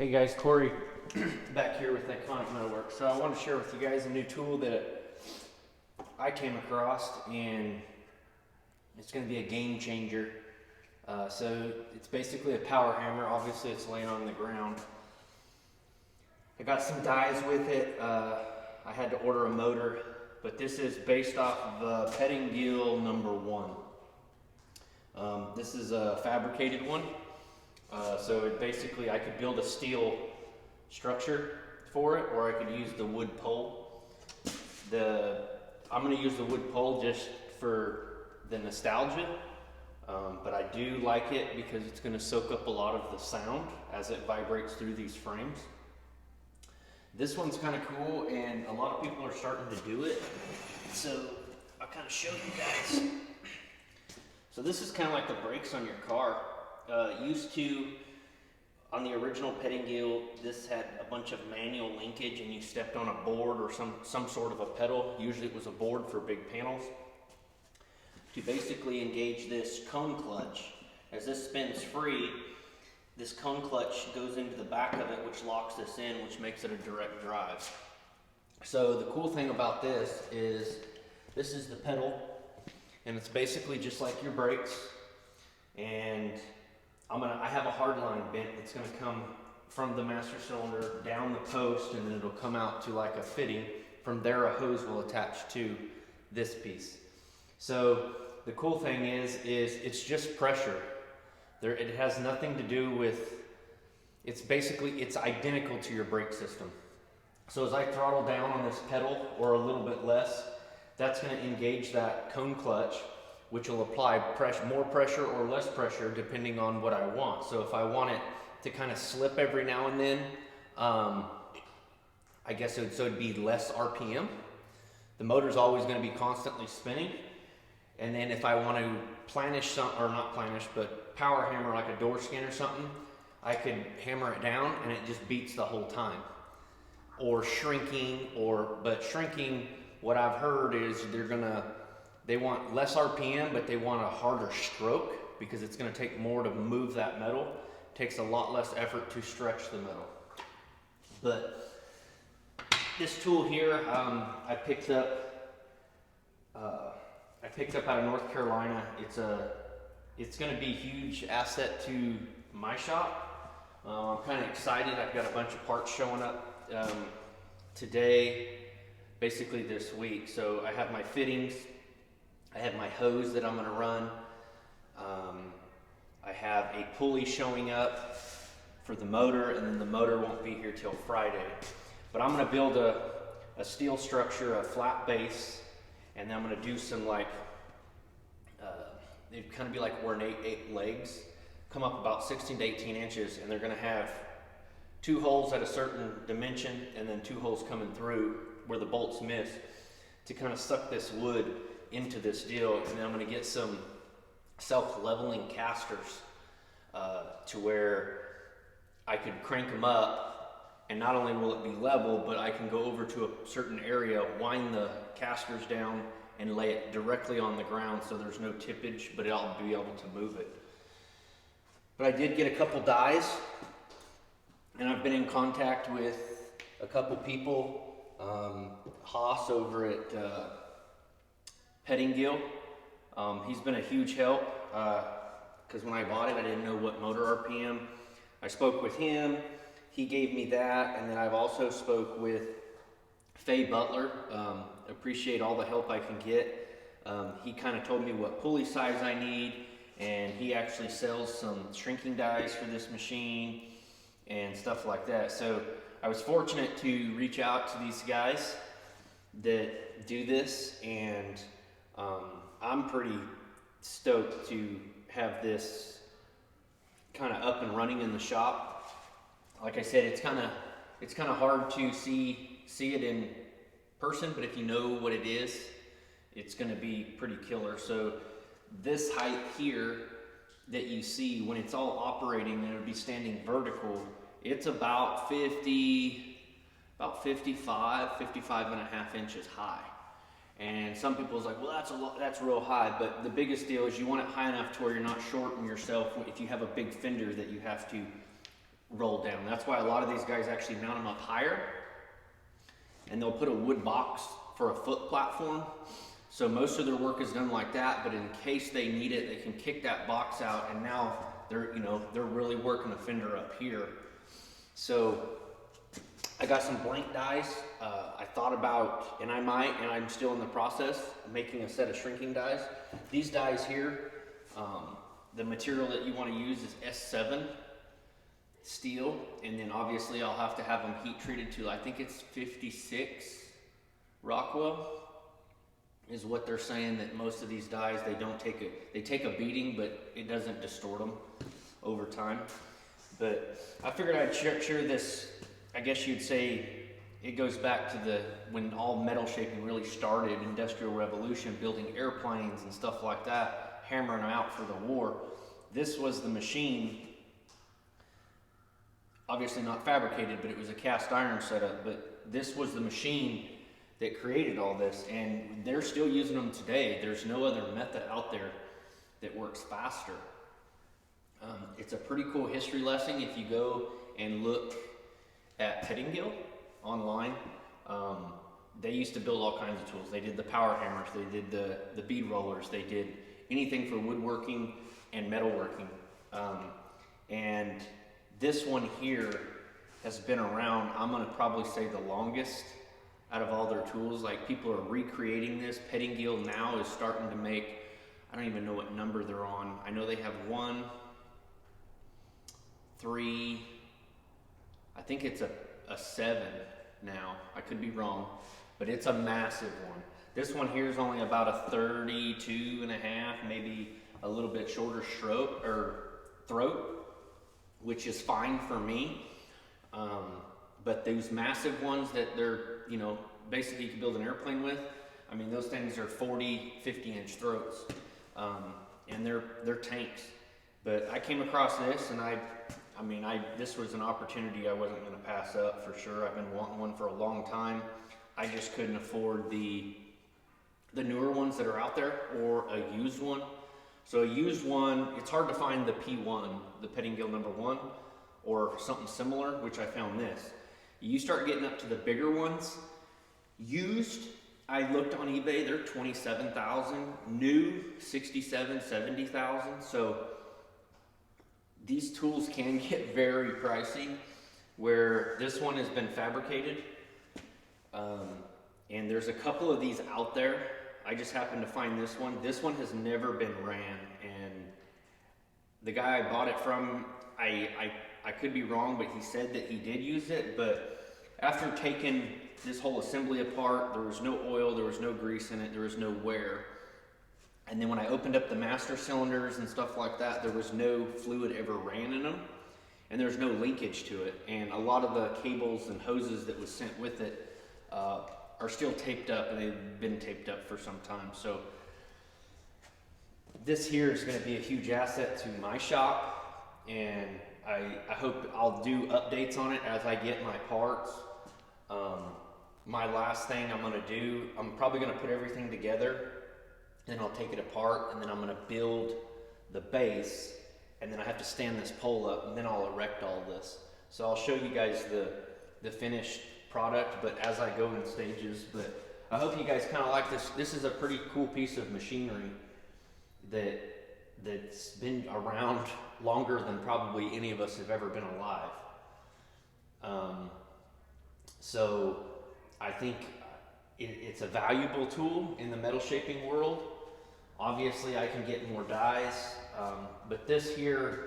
Hey guys, Corey back here with Iconic Metalworks. So I want to share with you guys a new tool that I came across, and it's going to be a game changer. So it's basically a power hammer. Obviously it's laying on the ground. I got some dies with it. I had to order a motor, but this is based off of Pettingell #1. This is a fabricated one. So it basically, I could build a steel structure for it, or I could use the wood pole. I'm going to use the wood pole just for the nostalgia, but I do like it because it's going to soak up a lot of the sound as it vibrates through these frames. This one's kind of cool, and a lot of people are starting to do it, so I'll kind of show you guys. So this is kind of like the brakes on your car. Used to, on the original Pettingell, this had a bunch of manual linkage, and you stepped on a board or some sort of a pedal. Usually it was a board for big panels. To basically engage this cone clutch, as this spins free, this cone clutch goes into the back of it, which locks this in, which makes it a direct drive. So the cool thing about this is the pedal, and it's basically just like your brakes. And I have a hard line bent. It's gonna come from the master cylinder down the post, and then it'll come out to like a fitting. From there, a hose will attach to this piece. So the cool thing is it's just pressure. It has nothing to do with, it's identical to your brake system. So as I throttle down on this pedal, or a little bit less, that's gonna engage that cone clutch, which will apply more pressure or less pressure depending on what I want. So if I want it to kind of slip every now and then, I guess it'd be less RPM. The motor's always going to be constantly spinning. And then if I want to power hammer like a door skin or something, I could hammer it down and it just beats the whole time. Or shrinking, but shrinking, what I've heard is they want less RPM, but they want a harder stroke because it's going to take more to move that metal. It takes a lot less effort to stretch the metal. But this tool here, I picked up out of North Carolina. It's going to be a huge asset to my shop. I'm kind of excited. I've got a bunch of parts showing up today, basically this week. So I have my fittings. I have my hose that I'm going to run. I have a pulley showing up for the motor, and then the motor won't be here till Friday. But I'm going to build a steel structure, a flat base, and then I'm going to do some they'd kind of be like ornate legs, come up about 16 to 18 inches, and they're going to have 2 holes at a certain dimension, and then 2 holes coming through where the bolts miss to kind of suck this wood into this deal. And then I'm going to get some self-leveling casters to where I could crank them up, and not only will it be level, but I can go over to a certain area, wind the casters down, and lay it directly on the ground so there's no tippage, but I'll be able to move it. But I did get a couple dies, and I've been in contact with a couple people. Haas over at Pettingell, he's been a huge help because when I bought it, I didn't know what motor RPM. I spoke with him, he gave me that, and then I've also spoke with Faye Butler. Appreciate all the help I can get. He kind of told me what pulley size I need, and he actually sells some shrinking dies for this machine and stuff like that. So I was fortunate to reach out to these guys that do this, and I'm pretty stoked to have this kind of up and running in the shop. Like I said, it's kind of hard to see it in person, but if you know what it is, it's going to be pretty killer. So this height here that you see, when it's all operating and it'll be standing vertical, it's about 55 and a half inches high. And some people's like, well, that's real high. But the biggest deal is you want it high enough to where you're not shorting yourself if you have a big fender that you have to roll down. That's why a lot of these guys actually mount them up higher, and they'll put a wood box for a foot platform. So most of their work is done like that, but in case they need it, they can kick that box out, and now they're, you know, they're really working a fender up here. So I got some blank dies. I thought about, and I'm still in the process of making a set of shrinking dies. These dies here, the material that you want to use is S7 steel, and then obviously I'll have to have them heat treated to, I think it's 56 Rockwell is what they're saying, that most of these dies, they take a beating, but it doesn't distort them over time. But I figured I'd share this. I guess you'd say it goes back to when all metal shaping really started, Industrial Revolution, building airplanes and stuff like that, hammering them out for the war. This was the machine, obviously not fabricated, but it was a cast iron setup, but this was the machine that created all this, and they're still using them today. There's no other method out there that works faster. It's a pretty cool history lesson if you go and look at Pettingell online. They used to build all kinds of tools. They did the power hammers, they did the bead rollers, they did anything for woodworking and metalworking. And this one here has been around, I'm gonna probably say the longest out of all their tools. Like, people are recreating this. Pettingell now is starting to make, I don't even know what number they're on. I know they have 1, 3, I think it's a 7 now. I could be wrong, but it's a massive one. This one here is only about a 32 and a half, maybe a little bit shorter throat, which is fine for me. But those massive ones that they're, you know, basically you can build an airplane with, I mean, those things are 40, 50-inch throats, and they're tanks. But I came across this, and this was an opportunity I wasn't going to pass up for sure. I've been wanting one for a long time. I just couldn't afford the newer ones that are out there, or a used one. So a used one, it's hard to find the P1, the Pettingell #1, or something similar, which I found this. You start getting up to the bigger ones. Used, I looked on eBay, they're $27,000. New, $67,000, $70,000. So these tools can get very pricey, where this one has been fabricated. And there's a couple of these out there. I just happened to find this one. This one has never been ran, and the guy I bought it from, I could be wrong, but he said that he did use it. But after taking this whole assembly apart, there was no oil, there was no grease in it, there was no wear. And then when I opened up the master cylinders and stuff like that, there was no fluid ever ran in them, and there's no linkage to it. And a lot of the cables and hoses that was sent with it are still taped up, and they've been taped up for some time. So this here is going to be a huge asset to my shop, and I hope I'll do updates on it as I get my parts. My last thing I'm going to do, I'm probably going to put everything together, then I'll take it apart, and then I'm going to build the base, and then I have to stand this pole up, and then I'll erect all this. So I'll show you guys the finished product, but as I go in stages. But I hope you guys kind of like this. This is a pretty cool piece of machinery that's been around longer than probably any of us have ever been alive. So I think it's a valuable tool in the metal shaping world. Obviously I can get more dies, but this here,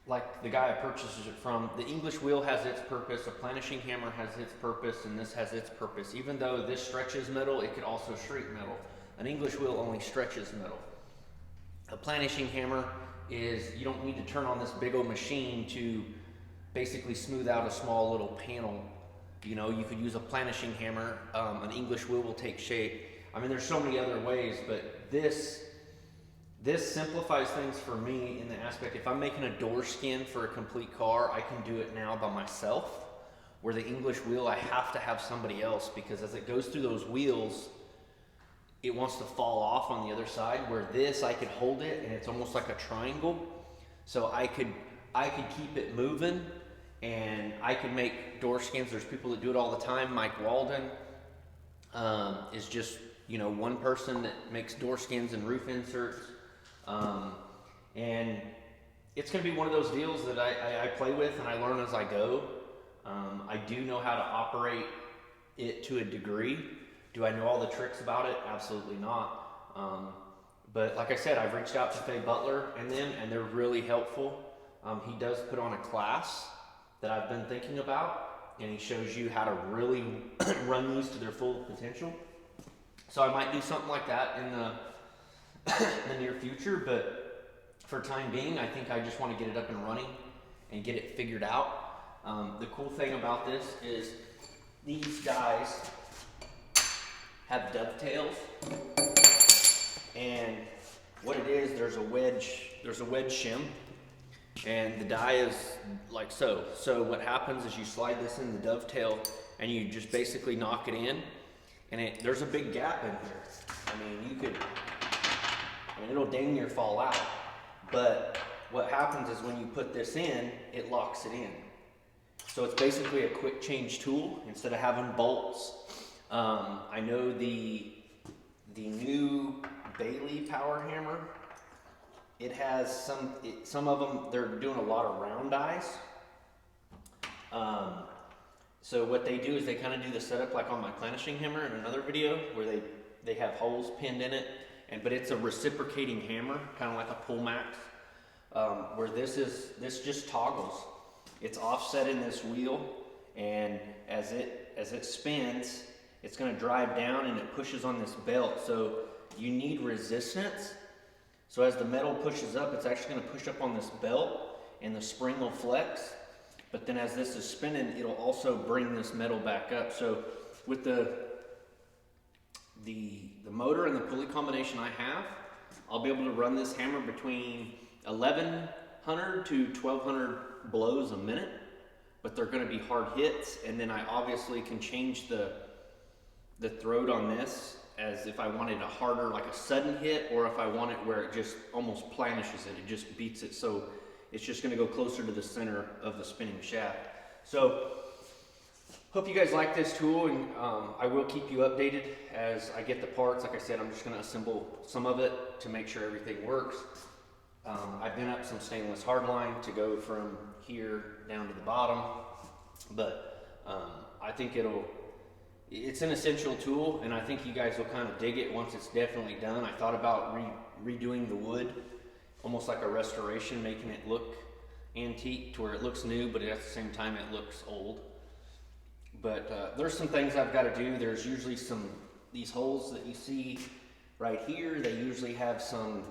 like the guy I purchased it from, the English wheel has its purpose, a planishing hammer has its purpose, and this has its purpose. Even though this stretches metal, it could also shrink metal. An English wheel only stretches metal. A planishing hammer is, you don't need to turn on this big old machine to basically smooth out a small little panel. You know, you could use a planishing hammer. An English wheel will take shape. I mean, there's so many other ways, but this simplifies things for me in the aspect, if I'm making a door skin for a complete car, I can do it now by myself. Where the English wheel, I have to have somebody else, because as it goes through those wheels, it wants to fall off on the other side. Where this, I could hold it, and it's almost like a triangle. So I could I could keep it moving, and I could make door skins. There's people that do it all the time. Mike Walden is just, you know, one person that makes door skins and roof inserts. And it's going to be one of those deals that I play with and I learn as I go. I do know how to operate it to a degree. Do I know all the tricks about it? Absolutely not. But like I said, I've reached out to Faye Butler and them, and they're really helpful. He does put on a class that I've been thinking about, and he shows you how to really run these to their full potential. So I might do something like that in the near future, but for time being, I think I just want to get it up and running and get it figured out. The cool thing about this is these dies have dovetails, and what it is, there's a wedge shim, and the die is like so. So what happens is you slide this in the dovetail and you just basically knock it in, and there's a big gap in here. It'll dang near fall out. But what happens is when you put this in, it locks it in. So it's basically a quick change tool instead of having bolts. I know the new Bailey power hammer, it has some of them, they're doing a lot of round dies. So what they do is they kind of do the setup like on my planishing hammer in another video where they have holes pinned in it, but it's a reciprocating hammer, kind of like a pull max, where this just toggles. It's offset in this wheel, and as it spins, it's going to drive down and it pushes on this belt. So you need resistance. So as the metal pushes up, it's actually going to push up on this belt, and the spring will flex. But then as this is spinning, it'll also bring this metal back up. So with the motor and the pulley combination I have, I'll be able to run this hammer between 1,100 to 1,200 blows a minute, but they're going to be hard hits. And then I obviously can change the throat on this as if I wanted a harder, like a sudden hit, or if I want it where it just almost planishes it, it just beats it. So it's just going to go closer to the center of the spinning shaft. So hope you guys like this tool, and I will keep you updated as I get the parts. Like I said, I'm just going to assemble some of it to make sure everything works. I've been up some stainless hardline to go from here down to the bottom, but I think it's an essential tool, and I think you guys will kind of dig it once it's definitely done. I thought about redoing the wood, almost like a restoration, making it look antique to where it looks new, but at the same time it looks old. But there's some things I've got to do. There's usually these holes that you see right here, they usually have some,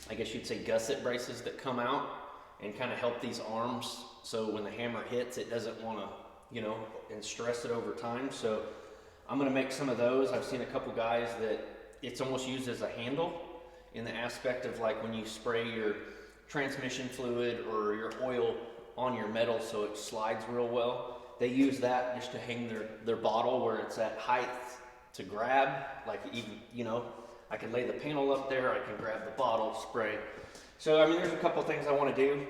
I guess you'd say, gusset braces that come out and kind of help these arms, so when the hammer hits, it doesn't want to, and stress it over time. So I'm going to make some of those. I've seen a couple guys that it's almost used as a handle, in the aspect of like when you spray your transmission fluid or your oil on your metal so it slides real well. They use that just to hang their bottle where it's at height to grab. Like even, I can lay the panel up there, I can grab the bottle, spray. So there's a couple things I want to do.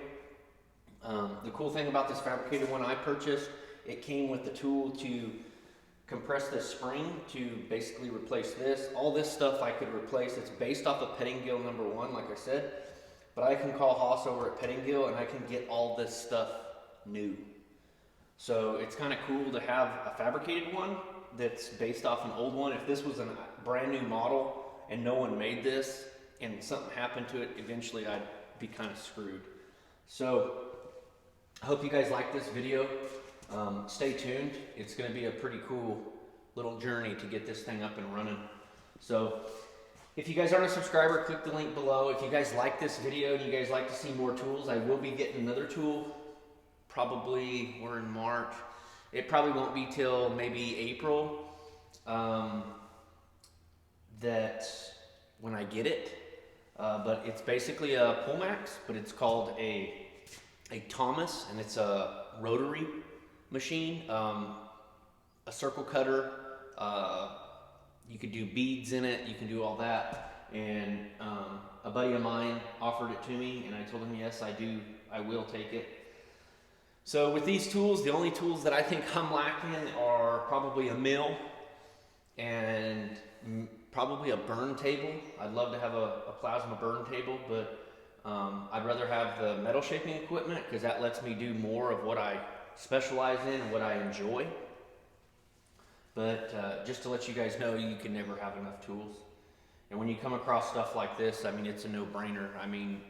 The cool thing about this fabricated one I purchased, it came with the tool to compress this spring to basically replace this. All this stuff I could replace. It's based off of Pettingell #1, like I said, but I can call Haas over at Pettingell and I can get all this stuff new. So it's kind of cool to have a fabricated one that's based off an old one. If this was a brand new model and no one made this and something happened to it, eventually I'd be kind of screwed. So I hope you guys like this video. Stay tuned. It's going to be a pretty cool little journey to get this thing up and running. So if you guys aren't a subscriber, click the link below. If you guys like this video and you guys like to see more tools, I will be getting another tool. Probably, we're in March. It probably won't be till maybe April that when I get it. But it's basically a pull max, but it's called a Thomas, and it's a rotary machine, a circle cutter. You could do beads in it, you can do all that. And a buddy of mine offered it to me, and I told him yes, I do I will take it. So with these tools, the only tools that I think I'm lacking are probably a mill and probably a burn table. I'd love to have a plasma burn table, but I'd rather have the metal shaping equipment because that lets me do more of what I specialize in and what I enjoy. But just to let you guys know, you can never have enough tools. And when you come across stuff like this, I mean, it's a no-brainer. I mean,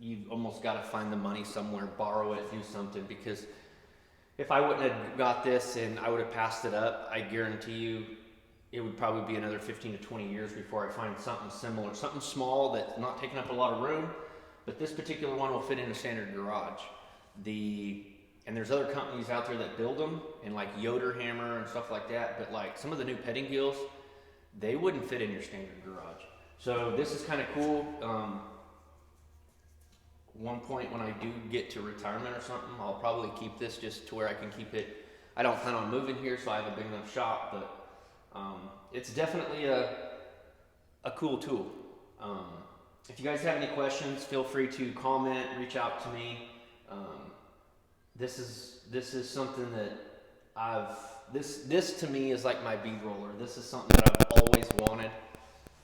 you've almost got to find the money somewhere, borrow it, do something, because if I wouldn't have got this and I would have passed it up, I guarantee you it would probably be another 15 to 20 years before I find something similar, something small that's not taking up a lot of room, but this particular one will fit in a standard garage. And there's other companies out there that build them, and like Yoder Hammer and stuff like that, but like some of the new Pettingells, they wouldn't fit in your standard garage. So this is kind of cool. One point when I do get to retirement or something, I'll probably keep this just to where I can keep it. I don't plan on moving here, so I have a big enough shop, but it's definitely a cool tool. If you guys have any questions, feel free to comment, reach out to me. This is something that this to me is like my bead roller. This is something that I've always wanted.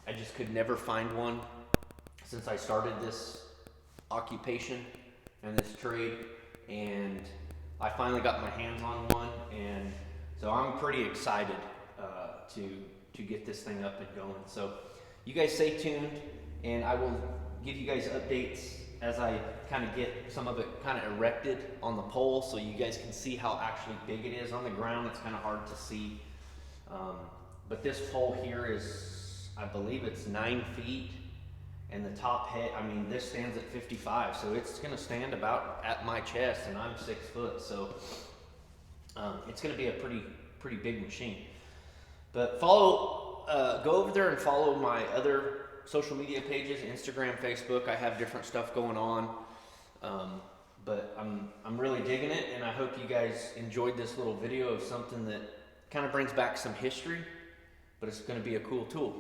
I just could never find one since I started this occupation and this trade, and I finally got my hands on one, and so I'm pretty excited to get this thing up and going. So you guys stay tuned, and I will give you guys updates as I kind of get some of it kind of erected on the pole, so you guys can see how actually big it is on the ground. It's kind of hard to see, but this pole here is, I believe it's 9 feet, and the top head, I mean, this stands at 55, so it's going to stand about at my chest, and I'm 6 foot, so it's going to be a pretty big machine. But go over there and follow my other social media pages, Instagram, Facebook. I have different stuff going on, but I'm really digging it, and I hope you guys enjoyed this little video of something that kind of brings back some history, but it's going to be a cool tool.